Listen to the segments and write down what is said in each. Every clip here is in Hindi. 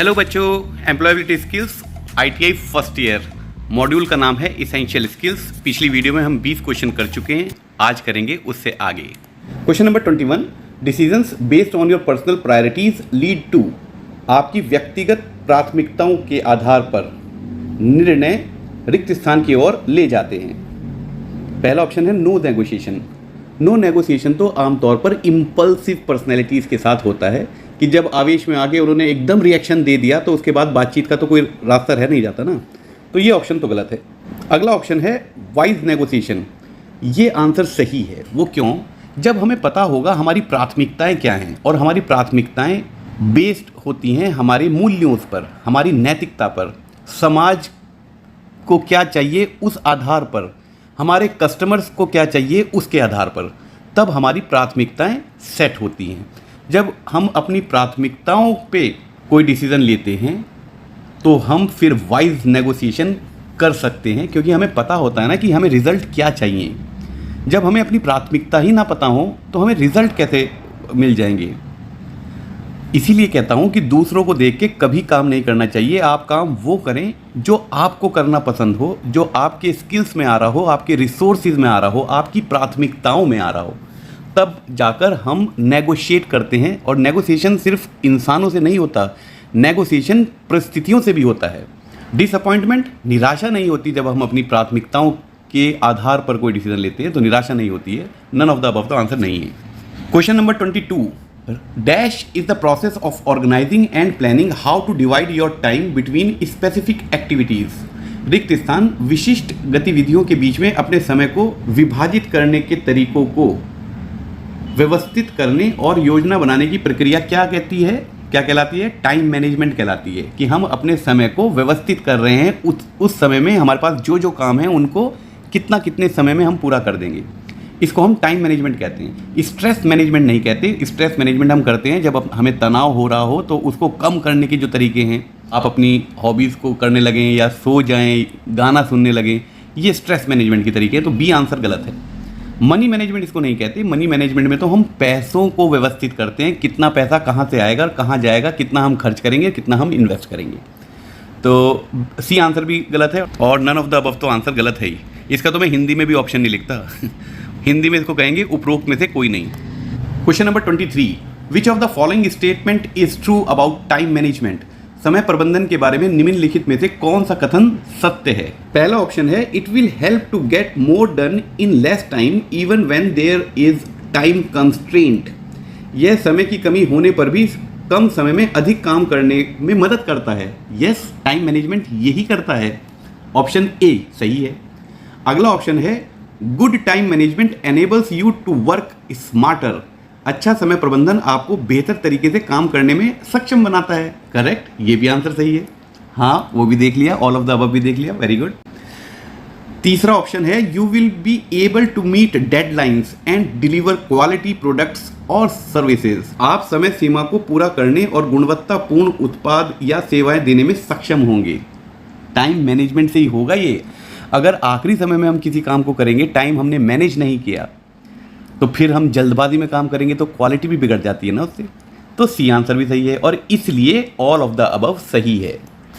हेलो बच्चों, employability skills ITI first year module का नाम है इसेंशियल स्किल्स। पिछली वीडियो में हम 20 क्वेश्चन कर चुके हैं, आज करेंगे उससे आगे। Question number 21, decisions based on your personal priorities lead to. आपकी व्यक्तिगत प्राथमिकताओं के आधार पर निर्णय रिक्त स्थान की ओर ले जाते हैं। पहला ऑप्शन है नो नेगोशिएशन। नो नेगोशिएशन तो आमतौर पर इम्पल्सिव पर्सनैलिटीज़ के साथ होता है कि जब आवेश में आके उन्होंने एकदम रिएक्शन दे दिया तो उसके बाद बातचीत का तो कोई रास्ता रह नहीं जाता ना, तो ये ऑप्शन तो गलत है। अगला ऑप्शन है वाइज नेगोशिएशन। ये आंसर सही है। वो क्यों? जब हमें पता होगा हमारी प्राथमिकताएं क्या हैं, और हमारी प्राथमिकताएं बेस्ड होती हैं हमारे मूल्यों पर, हमारी नैतिकता पर, समाज को क्या चाहिए उस आधार पर, हमारे कस्टमर्स को क्या चाहिए उसके आधार पर, तब हमारी प्राथमिकताएं सेट होती हैं। जब हम अपनी प्राथमिकताओं पे कोई डिसीज़न लेते हैं तो हम फिर वाइज नेगोशिएशन कर सकते हैं, क्योंकि हमें पता होता है ना कि हमें रिज़ल्ट क्या चाहिए। जब हमें अपनी प्राथमिकता ही ना पता हो तो हमें रिज़ल्ट कैसे मिल जाएंगे। इसीलिए कहता हूँ कि दूसरों को देख के कभी काम नहीं करना चाहिए। आप काम वो करें जो आपको करना पसंद हो, जो आपके स्किल्स में आ रहा हो, आपके रिसोर्सेज में आ रहा हो, आपकी प्राथमिकताओं में आ रहा हो, तब जाकर हम नेगोशिएट करते हैं। और नेगोशिएशन सिर्फ इंसानों से नहीं होता, नेगोशिएशन परिस्थितियों से भी होता है। डिसअपॉइंटमेंट, निराशा नहीं होती जब हम अपनी प्राथमिकताओं के आधार पर कोई डिसीजन लेते हैं, तो निराशा नहीं होती है। नन ऑफ द अबव तो आंसर नहीं है। Question number 22, dash is the process of organising and planning how to divide your time between specific activities. रिक्त स्थान विशिष्ट गतिविधियों के बीच में अपने समय को विभाजित करने के तरीकों को व्यवस्थित करने और योजना बनाने की प्रक्रिया क्या कहती है, क्या कहलाती है? टाइम मैनेजमेंट कहलाती है। कि हम अपने समय को व्यवस्थित कर रहे हैं, उस समय में हमारे पास जो जो काम है उनको कितने समय में हम पूरा कर देंगे, इसको हम टाइम मैनेजमेंट कहते हैं। स्ट्रेस मैनेजमेंट नहीं कहते। स्ट्रेस मैनेजमेंट हम करते हैं जब हमें तनाव हो रहा हो, तो उसको कम करने के जो तरीके हैं, आप अपनी हॉबीज़ को करने लगें या सो जाएं, गाना सुनने लगें, ये स्ट्रेस मैनेजमेंट के तरीके हैं। तो बी आंसर गलत है। मनी मैनेजमेंट इसको नहीं कहते। मनी मैनेजमेंट में तो हम पैसों को व्यवस्थित करते हैं, कितना पैसा कहाँ से आएगा, कहाँ जाएगा, कितना हम खर्च करेंगे, कितना हम इन्वेस्ट करेंगे। तो सी आंसर भी गलत है, और नन ऑफ द अबव तो आंसर गलत है ही। इसका तो मैं हिंदी में भी ऑप्शन नहीं लिखता। हिंदी में इसको कहेंगे उपरोक्त में से कोई नहीं। Question number 23, which of the following statement is true about time management. समय प्रबंधन के बारे में निम्नलिखित में से कौन सा कथन सत्य है? पहला ऑप्शन है it will help to get more done in less time even when there is time constraint. यह समय की कमी होने पर भी कम समय में अधिक काम करने में मदद करता है। यस, टाइम मैनेजमेंट यही करता है। ऑप्शन ए सही है। अगला ऑप्शन है good time management enables you to work smarter. अच्छा समय प्रबंधन आपको बेहतर तरीके से काम करने में सक्षम बनाता है। करेक्ट, ये भी आंसर सही है। हाँ, वो भी देख लिया, ऑल ऑफ द अबव भी देख लिया, वेरी गुड। तीसरा ऑप्शन है you will be able to meet deadlines and deliver quality products और सर्विसेज। आप समय सीमा को पूरा करने और गुणवत्तापूर्ण उत्पाद या सेवाएं देने में सक्षम होंगे। टाइम मैनेजमेंट से ही होगा ये। अगर आखिरी समय में हम किसी काम को करेंगे, टाइम हमने मैनेज नहीं किया, तो फिर हम जल्दबाजी में काम करेंगे तो क्वालिटी भी बिगड़ जाती है ना उससे। तो सी आंसर भी सही है, और इसलिए ऑल ऑफ द अबव सही है।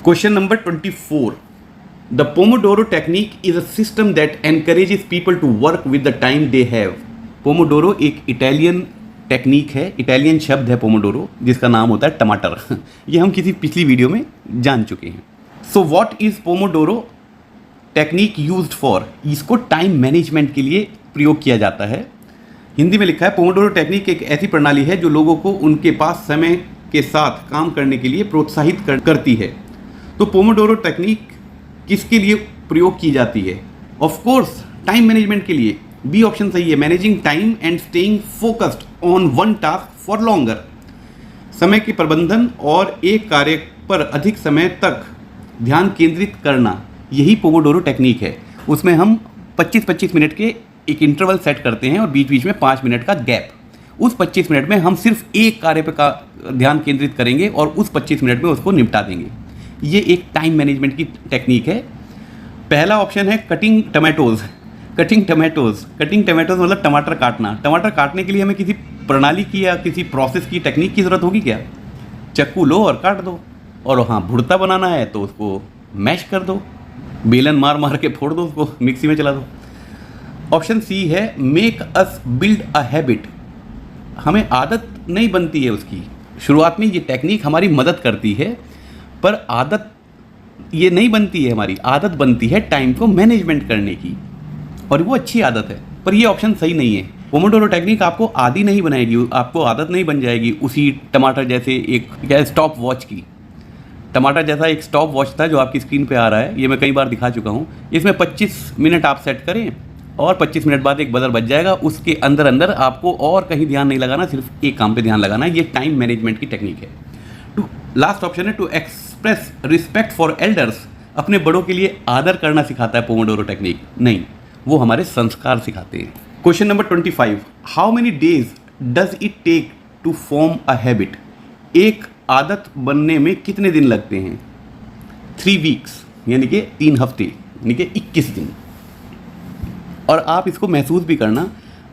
Question number 24, the pomodoro technique is a system that encourages people to work with the time they have. Pomodoro एक इटालियन टेक्निक है, इटालियन शब्द है पोमोडोरो, जिसका नाम होता है टमाटर। ये हम किसी पिछली वीडियो में जान चुके हैं। So what is Pomodoro technique used for? इसको टाइम मैनेजमेंट के लिए प्रयोग किया जाता है। हिंदी में लिखा है पोमोडोरो टेक्निक एक ऐसी प्रणाली है जो लोगों को उनके पास समय के साथ काम करने के लिए प्रोत्साहित करती है। तो पोमोडोरो टेक्निक किसके लिए प्रयोग की जाती है? ऑफ कोर्स टाइम मैनेजमेंट के लिए। बी ऑप्शन सही है, managing time and staying focused on one task for longer. समय के प्रबंधन और एक कार्य पर अधिक समय तक ध्यान केंद्रित करना, यही पोमोडोरो टेक्निक है। उसमें हम 25-25 मिनट के एक इंटरवल सेट करते हैं और बीच बीच में 5 मिनट का गैप। उस 25 मिनट में हम सिर्फ एक कार्य पर का ध्यान केंद्रित करेंगे और उस 25 मिनट में उसको निपटा देंगे। ये एक टाइम मैनेजमेंट की टेक्निक है। पहला ऑप्शन है कटिंग टमाटोज। कटिंग टमाटोज मतलब टमाटर काटना। टमाटर काटने के लिए हमें किसी प्रणाली की या किसी प्रोसेस की टेक्निक की ज़रूरत होगी क्या? चक्कू लो और काट दो। और हाँ भुर्ता बनाना है तो उसको मैश कर दो, बेलन मार मार के फोड़ दो, उसको मिक्सी में चला दो। ऑप्शन सी है make us build a habit, हमें आदत नहीं बनती है उसकी। शुरुआत में ये टेक्निक हमारी मदद करती है, पर आदत ये नहीं बनती है, हमारी आदत बनती है टाइम को मैनेजमेंट करने की, और वो अच्छी आदत है। पर ये ऑप्शन सही नहीं है। पोमोडोरो टेक्निक आपको आदी नहीं बनाएगी, आपको आदत नहीं बन जाएगी उसी टमाटर जैसे एक क्या स्टॉप वॉच की। टमाटर जैसा एक स्टॉप वॉच था जो आपकी स्क्रीन पे आ रहा है, ये मैं कई बार दिखा चुका हूँ। इसमें 25 मिनट आप सेट करें और 25 मिनट बाद एक बजर बज जाएगा, उसके अंदर अंदर आपको और कहीं ध्यान नहीं लगाना, सिर्फ एक काम पे ध्यान लगाना है। ये टाइम मैनेजमेंट की टेक्निक है। लास्ट ऑप्शन है to express respect for elders, अपने बड़ों के लिए आदर करना सिखाता है पोमोडोरो टेक्निक, नहीं, वो हमारे संस्कार सिखाते हैं। Question number 25, how many days does it take to form a habit, एक आदत बनने में कितने दिन लगते हैं? 3 वीक्स यानी कि 3 हफ्ते यानी कि 21 दिन। और आप इसको महसूस भी करना,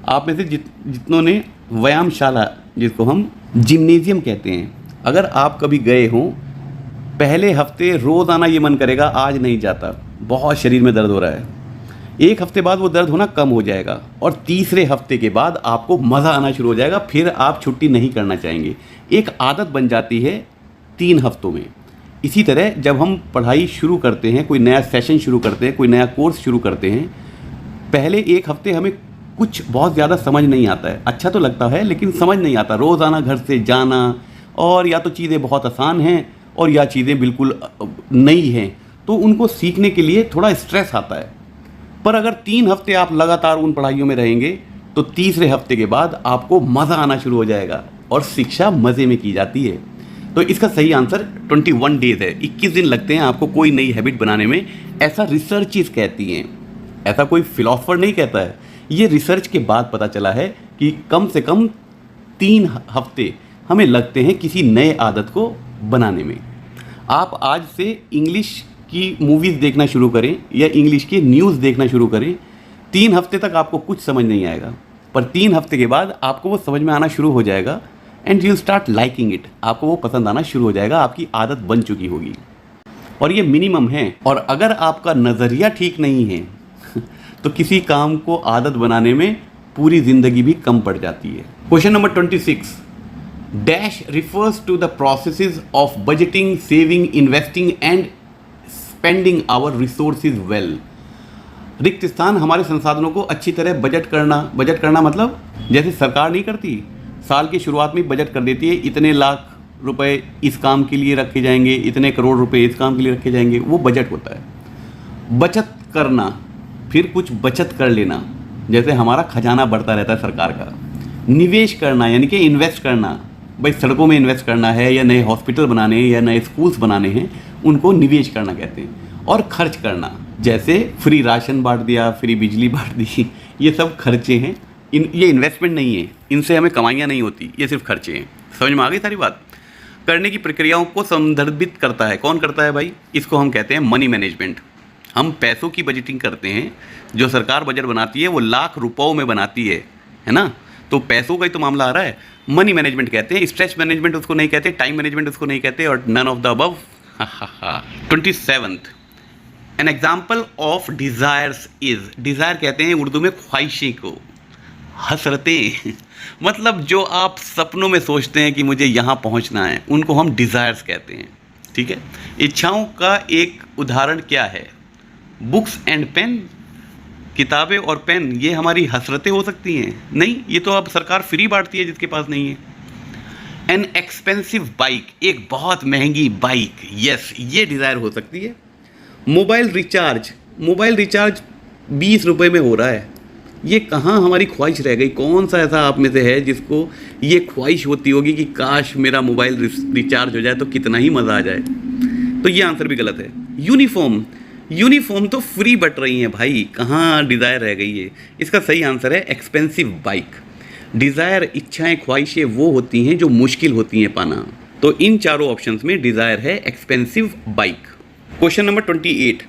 आप में से जितनों ने व्यायामशाला, जिसको हम जिम्नेजियम कहते हैं, अगर आप कभी गए हों, पहले हफ्ते रोज़ आना ये मन करेगा, आज नहीं जाता, बहुत शरीर में दर्द हो रहा है। एक हफ्ते बाद वो दर्द होना कम हो जाएगा और तीसरे हफ्ते के बाद आपको मज़ा आना शुरू हो जाएगा, फिर आप छुट्टी नहीं करना चाहेंगे। एक आदत बन जाती है 3 हफ्तों में। इसी तरह जब हम पढ़ाई शुरू करते हैं, कोई नया सेशन शुरू करते हैं, कोई नया कोर्स शुरू करते हैं, पहले 1 हफ्ते हमें कुछ बहुत ज़्यादा समझ नहीं आता है, अच्छा तो लगता है लेकिन समझ नहीं आता। रोज़ाना घर से जाना, और या तो चीज़ें बहुत आसान हैं और या चीज़ें बिल्कुल नई हैं, तो उनको सीखने के लिए थोड़ा स्ट्रेस आता है। पर अगर 3 हफ्ते आप लगातार उन पढ़ाइयों में रहेंगे तो तीसरे हफ्ते के बाद आपको मज़ा आना शुरू हो जाएगा और शिक्षा मज़े में की जाती है। तो इसका सही आंसर 21 डेज है। 21 दिन लगते हैं आपको कोई नई हैबिट बनाने में, ऐसा रिसर्चेस कहती हैं, ऐसा कोई फिलोसफर नहीं कहता है। ये रिसर्च के बाद पता चला है कि कम से कम 3 हफ्ते हमें लगते हैं किसी नए आदत को बनाने में। आप आज से इंग्लिश की मूवीज़ देखना शुरू करें या इंग्लिश की न्यूज़ देखना शुरू करें, 3 हफ्ते तक आपको कुछ समझ नहीं आएगा, पर 3 हफ्ते के बाद आपको वो समझ में आना शुरू हो जाएगा and you start liking it, आपको वो पसंद आना शुरू हो जाएगा, आपकी आदत बन चुकी होगी। और ये मिनिमम है। और अगर आपका नज़रिया ठीक नहीं है तो किसी काम को आदत बनाने में पूरी ज़िंदगी भी कम पड़ जाती है। Question number 26, dash refers to the processes of budgeting, saving, investing and spending our resources well. रिक्त स्थान हमारे संसाधनों को अच्छी तरह बजट करना मतलब जैसे सरकार नहीं करती, साल की शुरुआत में बजट कर देती है, इतने लाख रुपए इस काम के लिए रखे जाएंगे, इतने करोड़ रुपए इस काम के लिए रखे जाएंगे, वो बजट होता है। बचत करना, फिर कुछ बचत कर लेना, जैसे हमारा खजाना बढ़ता रहता है सरकार का। निवेश करना यानी कि इन्वेस्ट करना, भाई सड़कों में इन्वेस्ट करना है या नए हॉस्पिटल बनाने हैं या नए स्कूल्स बनाने हैं, उनको निवेश करना कहते हैं। और खर्च करना, जैसे फ्री राशन बांट दिया, फ्री बिजली बांट दी, ये सब खर्चे हैं। ये इन्वेस्टमेंट नहीं है, इनसे हमें कमाइयाँ नहीं होती, ये सिर्फ खर्चे हैं। समझ में आ गई सारी बात? करने की प्रक्रियाओं को संदर्भित करता है। कौन करता है भाई? इसको हम कहते हैं मनी मैनेजमेंट। हम पैसों की बजटिंग करते हैं। जो सरकार बजट बनाती है वो लाख रुपयों में बनाती है ना? तो पैसों का ही तो मामला आ रहा है। मनी मैनेजमेंट कहते हैं, स्ट्रेच मैनेजमेंट उसको नहीं कहते, टाइम मैनेजमेंट उसको नहीं कहते, और none of the above. 27th, an example of desires is, desire कहते हैं उर्दू में ख्वाहिशें को, हसरतें मतलब जो आप सपनों में सोचते हैं कि मुझे यहाँ पहुँचना है, उनको हम डिज़ायर्स कहते हैं। ठीक है, इच्छाओं का एक उदाहरण क्या है? बुक्स एंड पेन, किताबें और पेन, ये हमारी हसरतें हो सकती हैं? नहीं, ये तो अब सरकार फ्री बांटती है जिसके पास नहीं है। एन एक्सपेंसिव बाइक, एक बहुत महंगी बाइक, यस, ये डिज़ायर हो सकती है। मोबाइल रिचार्ज 20 रुपये में हो रहा है, ये कहाँ हमारी ख्वाहिश रह गई? कौन सा ऐसा आप में से है जिसको ये ख्वाहिश होती होगी कि काश मेरा मोबाइल रिचार्ज हो जाए तो कितना ही मज़ा आ जाए? तो ये आंसर भी गलत है। यूनिफॉर्म तो फ्री बट रही हैं भाई, कहाँ डिज़ायर रह गई है? इसका सही आंसर है एक्सपेंसिव बाइक। डिज़ायर, इच्छाएं, ख्वाहिशें वो होती हैं जो मुश्किल होती हैं पाना। तो इन चारों ऑप्शंस में डिज़ायर है expensive bike. Question number 28,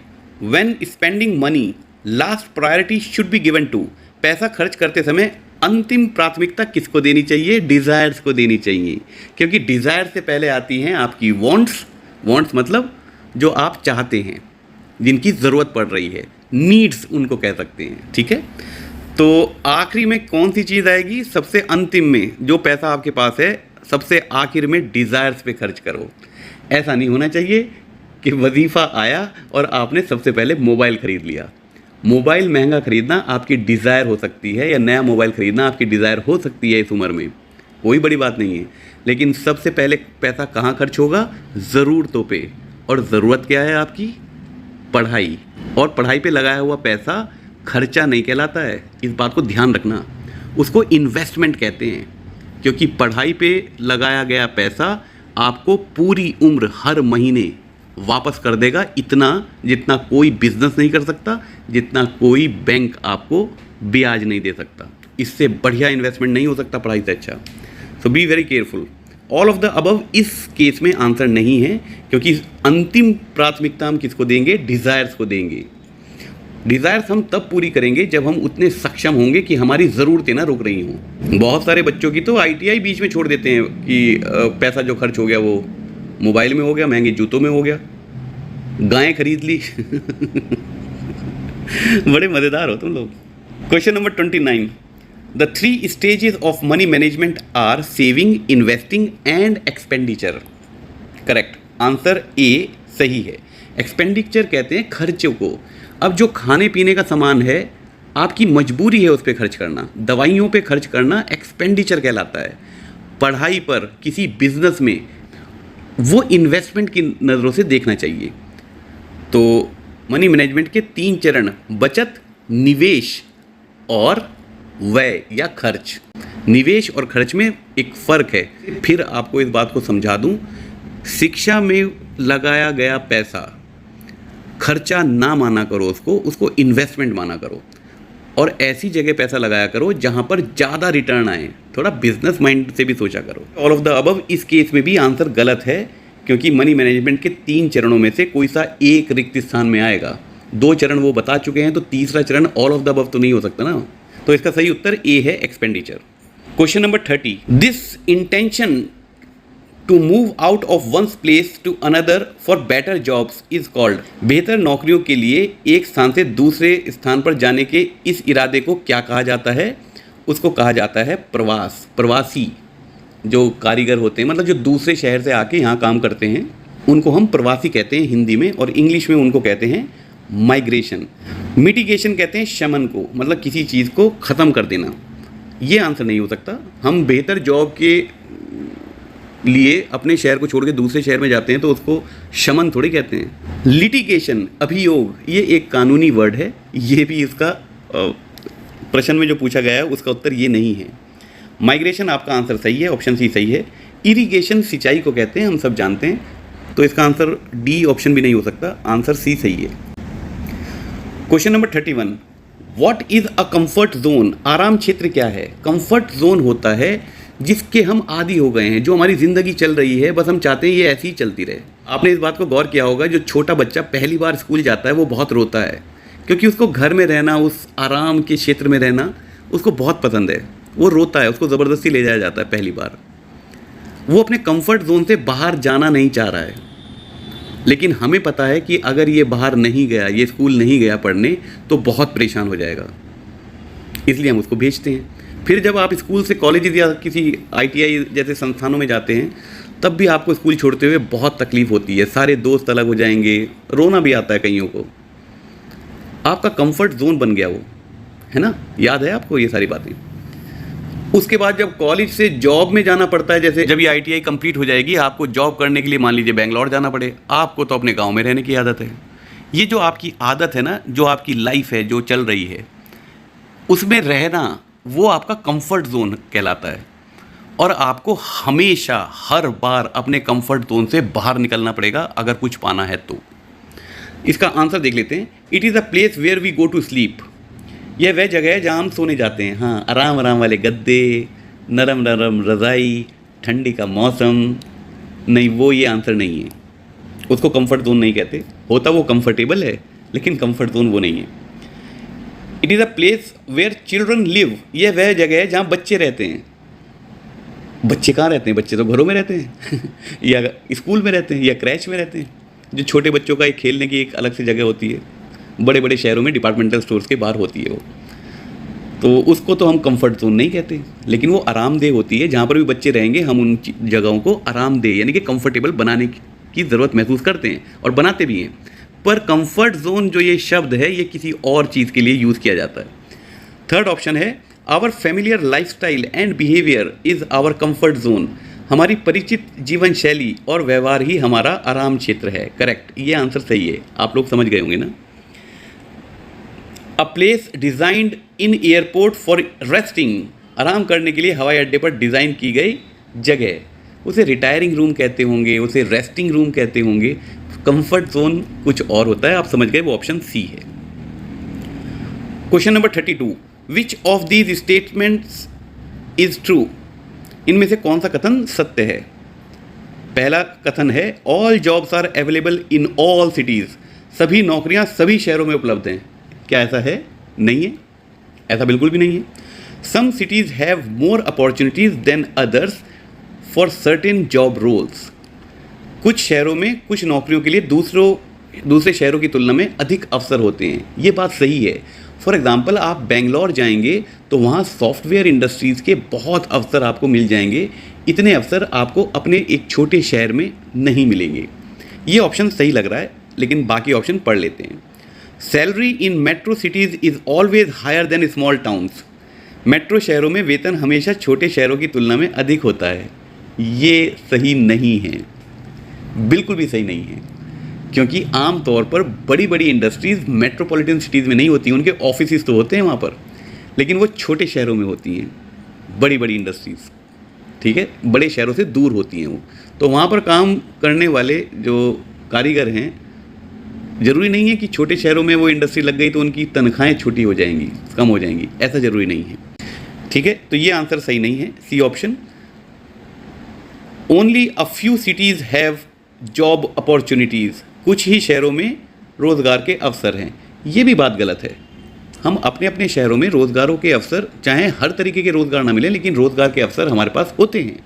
when spending money last priority should be given to, पैसा खर्च करते समय अंतिम प्राथमिकता किसको देनी चाहिए? डिज़ायर्स को देनी चाहिए, क्योंकि डिज़ायर से पहले आती हैं आपकी वांट्स वांट्स मतलब जो आप चाहते हैं, जिनकी ज़रूरत पड़ रही है, नीड्स उनको कह सकते हैं, ठीक है। तो आखिरी में कौन सी चीज़ आएगी? सबसे अंतिम में जो पैसा आपके पास है, सबसे आखिर में डिज़ायर्स पे खर्च करो। ऐसा नहीं होना चाहिए कि वजीफ़ा आया और आपने सबसे पहले मोबाइल ख़रीद लिया। मोबाइल महंगा ख़रीदना आपकी डिज़ायर हो सकती है, या नया मोबाइल ख़रीदना आपकी डिज़ायर हो सकती है इस उम्र में, कोई बड़ी बात नहीं है। लेकिन सबसे पहले पैसा कहाँ खर्च होगा? ज़रूरतों पे। और ज़रूरत क्या है आपकी? पढ़ाई। और पढ़ाई पे लगाया हुआ पैसा खर्चा नहीं कहलाता है, इस बात को ध्यान रखना। उसको इन्वेस्टमेंट कहते हैं, क्योंकि पढ़ाई पे लगाया गया पैसा आपको पूरी उम्र हर महीने वापस कर देगा, इतना जितना कोई बिजनेस नहीं कर सकता, जितना कोई बैंक आपको ब्याज नहीं दे सकता। इससे बढ़िया इन्वेस्टमेंट नहीं हो सकता पढ़ाई से अच्छा। So be very careful. All of the above इस केस में आंसर नहीं है, क्योंकि अंतिम प्राथमिकता हम किसको देंगे? डिज़ायर्स को देंगे। डिज़ायर्स हम तब पूरी करेंगे जब हम उतने सक्षम होंगे कि हमारी ज़रूरतें ना रुक रही हों। बहुत सारे बच्चों की तो ITI बीच में छोड़ देते हैं कि पैसा जो खर्च हो गया वो मोबाइल में हो गया, महंगे जूतों में हो गया, गायें खरीद ली। बड़े मज़ेदार हो तुम लोग। Question number 29, the 3 stages of money management are saving, investing and expenditure. Correct answer A सही है। एक्सपेंडिचर कहते हैं खर्चों को। अब जो खाने पीने का सामान है, आपकी मजबूरी है उस पर खर्च करना, दवाइयों पे खर्च करना एक्सपेंडिचर कहलाता है। पढ़ाई पर, किसी बिजनेस में, वो इन्वेस्टमेंट की नज़रों से देखना चाहिए। तो मनी मैनेजमेंट के 3 चरण, बचत, निवेश और व्यय या खर्च। निवेश और खर्च में एक फ़र्क है। फिर आपको इस बात को समझा दूं, शिक्षा में लगाया गया पैसा खर्चा ना माना करो, उसको इन्वेस्टमेंट माना करो, और ऐसी जगह पैसा लगाया करो जहां पर ज़्यादा रिटर्न आए। थोड़ा बिजनेस माइंड से भी सोचा करो। ऑल ऑफ द अबव इस केस में भी आंसर गलत है, क्योंकि मनी मैनेजमेंट के 3 चरणों में से कोई सा एक रिक्त स्थान में आएगा। 2 चरण वो बता चुके हैं, तो तीसरा चरण ऑल ऑफ द अबव तो नहीं हो सकता ना। तो इसका सही उत्तर ए है, expenditure. Question number 30, this intention to move out of one's place to another for better jobs is called. बेहतर नौकरियों के लिए एक स्थान से दूसरे स्थान पर जाने के इस इरादे को क्या कहा जाता है? उसको कहा जाता है प्रवास। प्रवासी जो कारीगर होते हैं, मतलब जो दूसरे शहर से आके यहाँ काम करते हैं, उनको हम प्रवासी कहते हैं हिंदी में, और इंग्लिश में उनको कहते हैं माइग्रेशन। मिटिगेशन कहते हैं शमन को, मतलब किसी चीज़ को ख़त्म कर देना। ये आंसर नहीं हो सकता। हम बेहतर जॉब के लिए अपने शहर को छोड़ के दूसरे शहर में जाते हैं तो उसको शमन थोड़ी कहते हैं। लिटिगेशन, अभियोग, ये एक कानूनी वर्ड है। ये भी इसका प्रश्न में जो पूछा गया है उसका उत्तर ये नहीं है। माइग्रेशन आपका आंसर सही है, ऑप्शन सी सही है। इरिगेशन सिंचाई को कहते हैं, हम सब जानते हैं, तो इसका आंसर डी ऑप्शन भी नहीं हो सकता, आंसर सी सही है। Question number 31, what is a comfort zone? आराम क्षेत्र क्या है? कंफर्ट जोन होता है जिसके हम आदी हो गए हैं, जो हमारी ज़िंदगी चल रही है, बस हम चाहते हैं ये ऐसी ही चलती रहे। आपने इस बात को गौर किया होगा, जो छोटा बच्चा पहली बार स्कूल जाता है वो बहुत रोता है, क्योंकि उसको घर में रहना, उस आराम के क्षेत्र में रहना उसको बहुत पसंद है। वो रोता है, उसको ज़बरदस्ती ले जाया जाता है पहली बार। वो अपने कंफर्ट जोन से बाहर जाना नहीं चाह रहा है, लेकिन हमें पता है कि अगर ये बाहर नहीं गया, ये स्कूल नहीं गया पढ़ने, तो बहुत परेशान हो जाएगा, इसलिए हम उसको भेजते हैं। फिर जब आप स्कूल से कॉलेज या किसी ITI जैसे संस्थानों में जाते हैं, तब भी आपको स्कूल छोड़ते हुए बहुत तकलीफ़ होती है, सारे दोस्त अलग हो जाएंगे, रोना भी आता है कईयों को। आपका कंफर्ट जोन बन गया वो, है ना? याद है आपको ये सारी बातें? उसके बाद जब कॉलेज से जॉब में जाना पड़ता है, जैसे जब ये ITI कंप्लीट हो जाएगी, आपको जॉब करने के लिए मान लीजिए बेंगलोर जाना पड़े, आपको तो अपने गांव में रहने की आदत है। ये जो आपकी आदत है ना, जो आपकी लाइफ है, जो चल रही है, उसमें रहना, वो आपका कंफर्ट जोन कहलाता है। और आपको हमेशा हर बार अपने कंफर्ट जोन से बाहर निकलना पड़ेगा अगर कुछ पाना है तो। इसका आंसर देख लेते हैं। It is a place where we go to sleep. यह वह जगह है जहाँ हम सोने जाते हैं। हाँ, आराम आराम वाले गद्दे, नरम नरम रज़ाई, ठंडी का मौसम। नहीं, वो ये आंसर नहीं है, उसको कंफर्ट जोन नहीं कहते। होता वो कंफर्टेबल है, लेकिन कंफर्ट जोन वो नहीं है। It is a place where children live. यह वह जगह है जहाँ बच्चे रहते हैं। बच्चे कहाँ रहते हैं? बच्चे तो घरों में रहते हैं या स्कूल में रहते हैं या क्रैच में रहते हैं। जो छोटे बच्चों का एक खेलने की एक अलग से जगह होती है, बड़े बड़े शहरों में डिपार्टमेंटल स्टोर्स के बाहर होती है वो, तो उसको तो हम कंफर्ट जोन नहीं कहते, लेकिन वो आरामदेह होती है। जहाँ पर भी बच्चे रहेंगे हम उन जगहों को आरामदेह यानी कि कंफर्टेबल बनाने की ज़रूरत महसूस करते हैं और बनाते भी हैं। पर कंफर्ट जोन जो ये शब्द है ये किसी और चीज़ के लिए यूज़ किया जाता है। थर्ड ऑप्शन है our familiar lifestyle and behaviour is our comfort zone. हमारी परिचित जीवन शैली और व्यवहार ही हमारा आराम क्षेत्र है। करेक्ट, ये आंसर सही है। आप लोग समझ गए होंगे ना। A place designed in airport for resting, आराम करने के लिए हवाई अड्डे पर डिज़ाइन की गई जगह, उसे रिटायरिंग रूम कहते होंगे, उसे रेस्टिंग रूम कहते होंगे। कंफर्ट जोन कुछ और होता है, आप समझ गए, वो ऑप्शन सी है। Question number 32, which of these statements is true? इनमें से कौन सा कथन सत्य है? पहला कथन है all jobs are available in all cities, सभी नौकरियां सभी शहरों में उपलब्ध हैं। क्या ऐसा है? नहीं है, ऐसा बिल्कुल भी नहीं है। Some cities have more opportunities than others for certain job roles, कुछ शहरों में कुछ नौकरियों के लिए दूसरे शहरों की तुलना में अधिक अवसर होते हैं। ये बात सही है। फॉर एग्ज़ाम्पल आप बेंगलोर जाएंगे तो वहाँ सॉफ्टवेयर इंडस्ट्रीज़ के बहुत अवसर आपको मिल जाएंगे। इतने अवसर आपको अपने एक छोटे शहर में नहीं मिलेंगे। ये ऑप्शन सही लग रहा है, लेकिन बाकी ऑप्शन पढ़ लेते हैं। Salary in metro cities is always higher than small towns, metro शहरों में वेतन हमेशा छोटे शहरों की तुलना में अधिक होता है। ये सही नहीं है, बिल्कुल भी सही नहीं है, क्योंकि आम तौर पर बड़ी बड़ी इंडस्ट्रीज़ मेट्रोपॉलिटन सिटीज़ में नहीं होती। उनके ऑफिसेस तो होते हैं वहाँ पर, लेकिन वो छोटे शहरों में होती हैं बड़ी बड़ी इंडस्ट्रीज़। ठीक है, बड़े शहरों से दूर होती हैं वो, तो वहाँ पर काम करने वाले जो कारीगर हैं, ज़रूरी नहीं है कि छोटे शहरों में वो इंडस्ट्री लग गई तो उनकी तनख्वाहें छोटी हो जाएंगी, कम हो जाएंगी, ऐसा ज़रूरी नहीं है। ठीक है, तो ये आंसर सही नहीं है, C option. Only a few cities have job opportunities, कुछ ही शहरों में रोज़गार के अवसर हैं। ये भी बात गलत है। हम अपने अपने शहरों में रोज़गारों के अवसर, चाहे हर तरीके के रोज़गार ना मिले, लेकिन रोज़गार के अवसर हमारे पास होते हैं।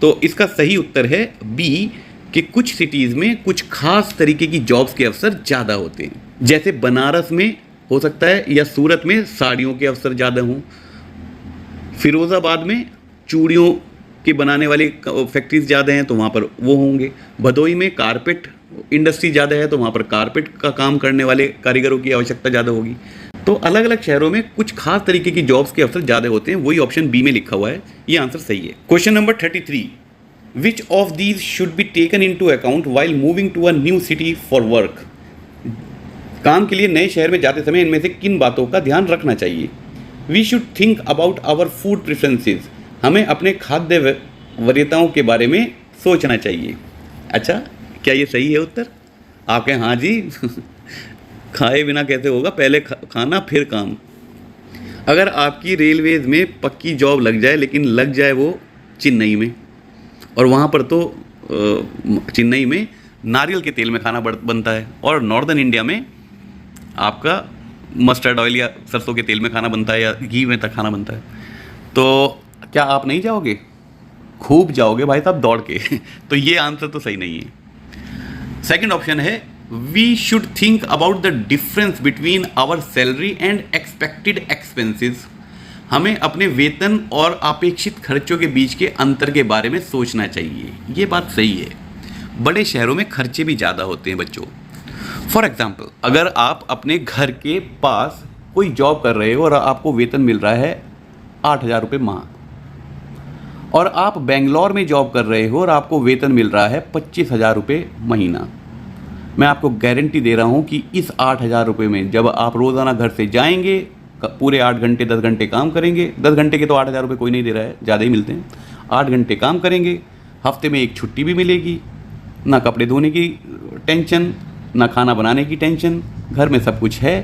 तो इसका सही उत्तर है बी, कि कुछ सिटीज़ में कुछ खास तरीके की जॉब्स के अवसर ज़्यादा होते हैं। जैसे बनारस में हो सकता है, या सूरत में साड़ियों के अवसर ज़्यादा हों, फिरोज़ाबाद में चूड़ियों के बनाने वाली फैक्ट्रीज ज़्यादा हैं तो वहाँ पर वो होंगे, भदोई में कारपेट इंडस्ट्री ज़्यादा है तो वहाँ पर कारपेट का काम करने वाले कारीगरों की आवश्यकता ज़्यादा होगी। तो अलग अलग शहरों में कुछ खास तरीके की जॉब्स के अवसर ज़्यादा होते हैं, वही ऑप्शन बी में लिखा हुआ है, ये आंसर सही है। Question number 33, which of these should be taken into account while moving to a new city for work? काम के लिए नए शहर में जाते समय इनमें से किन बातों का ध्यान रखना चाहिए? We should think about our food preferences, हमें अपने खाद्य वरीयताओं के बारे में सोचना चाहिए। अच्छा, क्या ये सही है उत्तर? आप कहें हाँ जी खाए बिना कैसे होगा, पहले खाना फिर काम। अगर आपकी रेलवेज़ में पक्की जॉब लग जाए, लेकिन लग जाए वो चेन्नई में, और वहाँ पर तो चेन्नई में नारियल के तेल में खाना बनता है, और नॉर्दर्न इंडिया में आपका मस्टर्ड ऑयल या सरसों के तेल में खाना बनता है, या घी में तक खाना बनता है, तो क्या आप नहीं जाओगे? खूब जाओगे भाई साहब दौड़ के तो ये आंसर तो सही नहीं है। सेकंड ऑप्शन है we should think about the difference between our salary and expected expenses, हमें अपने वेतन और अपेक्षित खर्चों के बीच के अंतर के बारे में सोचना चाहिए। ये बात सही है, बड़े शहरों में खर्चे भी ज़्यादा होते हैं बच्चों। फॉर एग्जाम्पल, अगर आप अपने घर के पास कोई जॉब कर रहे हो और आपको वेतन मिल रहा है 8,000 रुपये माह, और आप बेंगलोर में जॉब कर रहे हो और आपको वेतन मिल रहा है 25,000 रुपये महीना, मैं आपको गारंटी दे रहा हूँ कि इस 8,000 रुपये में जब आप रोज़ाना घर से जाएंगे, पूरे 8 घंटे 10 घंटे काम करेंगे, 10 घंटे के तो 8,000 रुपये कोई नहीं दे रहा है, ज़्यादा ही मिलते हैं, 8 घंटे काम करेंगे, हफ्ते में एक छुट्टी भी मिलेगी, ना कपड़े धोने की टेंशन, ना खाना बनाने की टेंशन, घर में सब कुछ है।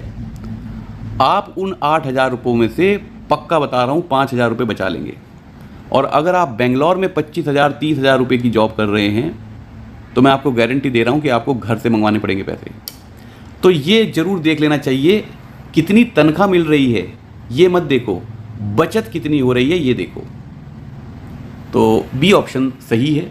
आप उन 8,000 रुपयों में से पक्का बता रहा हूँ 5,000 रुपये बचा लेंगे। और अगर आप बेंगलोर में 25,000 30,000 रुपये की जॉब कर रहे हैं तो मैं आपको गारंटी दे रहा हूँ कि आपको घर से मंगवाने पड़ेंगे पैसे। तो ये ज़रूर देख लेना चाहिए कितनी तनख्वाह मिल रही है, ये मत देखो, बचत कितनी हो रही है ये देखो। तो बी ऑप्शन सही है।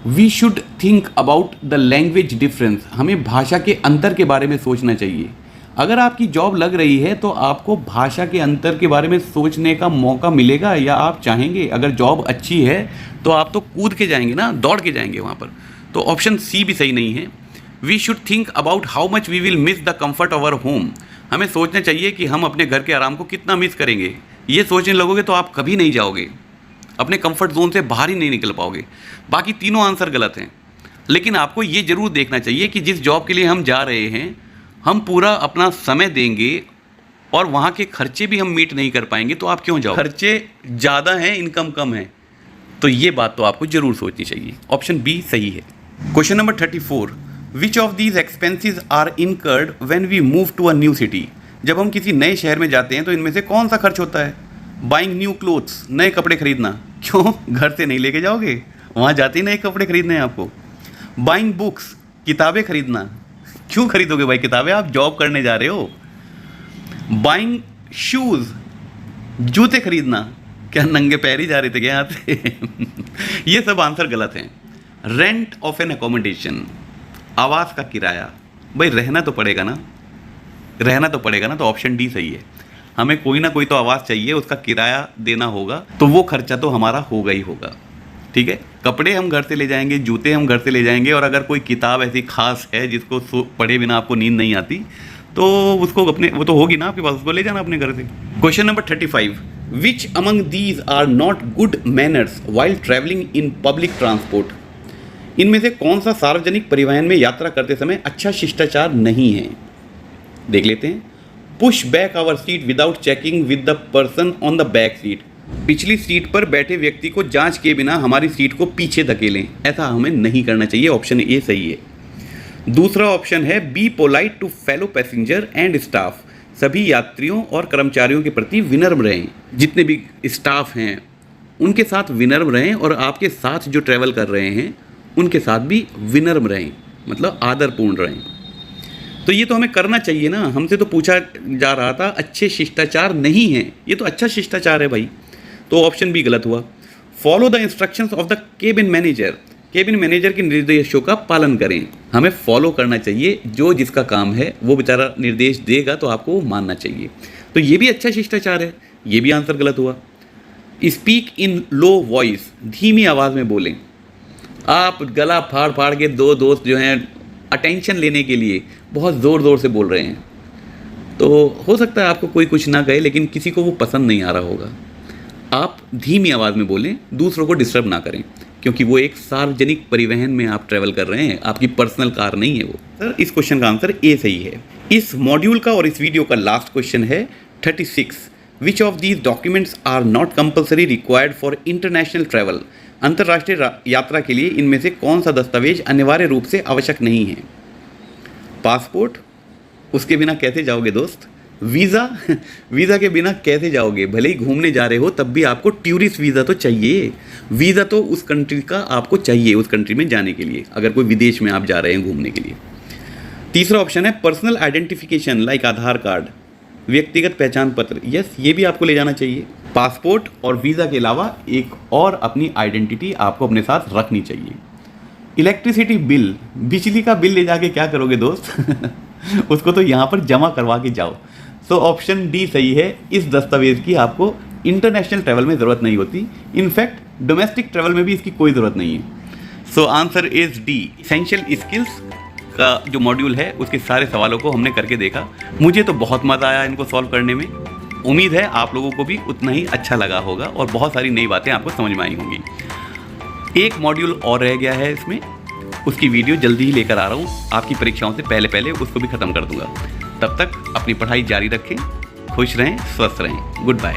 We should think about the language difference, हमें भाषा के अंतर के बारे में सोचना चाहिए। अगर आपकी जॉब लग रही है तो आपको भाषा के अंतर के बारे में सोचने का मौका मिलेगा या आप चाहेंगे? अगर जॉब अच्छी है तो आप तो कूद के जाएंगे ना, दौड़ के जाएंगे वहाँ पर। तो ऑप्शन सी भी सही नहीं है। We should think about how much we will miss the comfort of our home, हमें सोचना चाहिए कि हम अपने घर के आराम को कितना मिस करेंगे। ये सोचने लगोगे तो आप कभी नहीं जाओगे, अपने कंफर्ट जोन से बाहर ही नहीं निकल पाओगे। बाकी तीनों आंसर गलत हैं। लेकिन आपको ये ज़रूर देखना चाहिए कि जिस जॉब के लिए हम जा रहे हैं हम पूरा अपना समय देंगे और वहाँ के खर्चे भी हम मीट नहीं कर पाएंगे तो आप क्यों जाओ? खर्चे ज़्यादा हैं, इनकम कम है, तो ये बात तो आपको ज़रूर सोचनी चाहिए। ऑप्शन बी सही है। Question number 34, which of these expenses are incurred when we move to a new city, जब हम किसी नए शहर में जाते हैं तो इनमें से कौन सा खर्च होता है? बाइंग न्यू क्लोथ्स, नए कपड़े खरीदना। क्यों? घर से नहीं लेके जाओगे, वहाँ जाते ही नए कपड़े खरीदने हैं आपको। बाइंग बुक्स, किताबें खरीदना। क्यों खरीदोगे भाई किताबें, आप जॉब करने जा रहे हो। बाइंग शूज़, जूते खरीदना। क्या नंगे पैर ही जा रहे थे क्या यहाँ से? ये सब आंसर गलत हैं। रेंट ऑफ एन अकोमोडेशन, आवास का किराया। भाई रहना तो पड़ेगा ना, रहना तो पड़ेगा ना, तो ऑप्शन डी सही है। हमें कोई ना कोई तो आवास चाहिए, उसका किराया देना होगा, तो वो खर्चा तो हमारा होगा ही होगा। ठीक है, कपड़े हम घर से ले जाएंगे, जूते हम घर से ले जाएंगे, और अगर कोई किताब ऐसी खास है जिसको पढ़े बिना आपको नींद नहीं आती तो उसको अपने, वो तो होगी ना आपके पास, उसको ले जाना अपने घर से। Question number 35, which among these are not good manners while travelling in public transport, इनमें से कौन सा सार्वजनिक परिवहन में यात्रा करते समय अच्छा शिष्टाचार नहीं है? देख लेते हैं। Push back our seat without checking with the person on the back seat, पिछली सीट पर बैठे व्यक्ति को जांच किए बिना हमारी सीट को पीछे धकेलें, ऐसा हमें नहीं करना चाहिए। ऑप्शन ए सही है। दूसरा ऑप्शन है be polite to fellow passenger and staff, सभी यात्रियों और कर्मचारियों के प्रति विनम्र रहें। जितने भी स्टाफ हैं उनके साथ विनम्र रहें, और आपके साथ जो ट्रैवल कर रहे हैं उनके साथ भी विनम्र रहें, मतलब आदरपूर्ण रहें। तो ये तो हमें करना चाहिए ना। हमसे तो पूछा जा रहा था अच्छे शिष्टाचार नहीं हैं, ये तो अच्छा शिष्टाचार है भाई। तो ऑप्शन बी गलत हुआ। Follow the instructions of the cabin manager, cabin manager के निर्देशों का पालन करें। हमें फॉलो करना चाहिए, जो जिसका काम है वो बेचारा निर्देश देगा तो आपको वो मानना चाहिए। तो ये भी अच्छा शिष्टाचार है, ये भी आंसर गलत हुआ। स्पीक इन लो वॉइस, धीमी आवाज़ में बोलें। आप गला फाड़ फाड़ के दो दोस्त जो हैं अटेंशन लेने के लिए बहुत ज़ोर ज़ोर से बोल रहे हैं, तो हो सकता है आपको कोई कुछ ना कहे लेकिन किसी को वो पसंद नहीं आ रहा होगा। आप धीमी आवाज़ में बोलें, दूसरों को डिस्टर्ब ना करें, क्योंकि वो एक सार्वजनिक परिवहन में आप ट्रैवल कर रहे हैं, आपकी पर्सनल कार नहीं है वो। सर इस क्वेश्चन का आंसर ए सही है। इस मॉड्यूल का और इस वीडियो का लास्ट क्वेश्चन है 36, which of these documents are not compulsory required for international travel, अंतर्राष्ट्रीय यात्रा के लिए इनमें से कौन सा दस्तावेज अनिवार्य रूप से आवश्यक नहीं है? पासपोर्ट, उसके बिना कैसे जाओगे दोस्त? वीज़ा, वीज़ा के बिना कैसे जाओगे? भले ही घूमने जा रहे हो तब भी आपको टूरिस्ट वीज़ा तो चाहिए। वीज़ा तो उस कंट्री का आपको चाहिए, उस कंट्री में जाने के लिए, अगर कोई विदेश में आप जा रहे हैं घूमने के लिए। तीसरा ऑप्शन है पर्सनल आइडेंटिफिकेशन लाइक आधार कार्ड, व्यक्तिगत पहचान पत्र। यस, ये भी आपको ले जाना चाहिए। पासपोर्ट और वीज़ा के अलावा एक और अपनी आइडेंटिटी आपको अपने साथ रखनी चाहिए। इलेक्ट्रिसिटी बिल, बिजली का बिल ले जाके क्या करोगे दोस्त? उसको तो यहाँ पर जमा करवा के जाओ। सो ऑप्शन डी सही है। इस दस्तावेज की आपको इंटरनेशनल ट्रैवल में ज़रूरत नहीं होती, इनफैक्ट डोमेस्टिक ट्रैवल में भी इसकी कोई ज़रूरत नहीं है। So answer is D. Essential skills का जो मॉड्यूल है उसके सारे सवालों को हमने करके देखा। मुझे तो बहुत मज़ा आया इनको सॉल्व करने में। उम्मीद है आप लोगों को भी उतना ही अच्छा लगा होगा और बहुत सारी नई बातें आपको समझ में आई होंगी। एक मॉड्यूल और रह गया है इसमें, उसकी वीडियो जल्दी ही लेकर आ रहा हूँ। आपकी परीक्षाओं से पहले पहले उसको भी ख़त्म कर दूंगा। तब तक अपनी पढ़ाई जारी रखें, खुश रहें, स्वस्थ रहें। Good bye.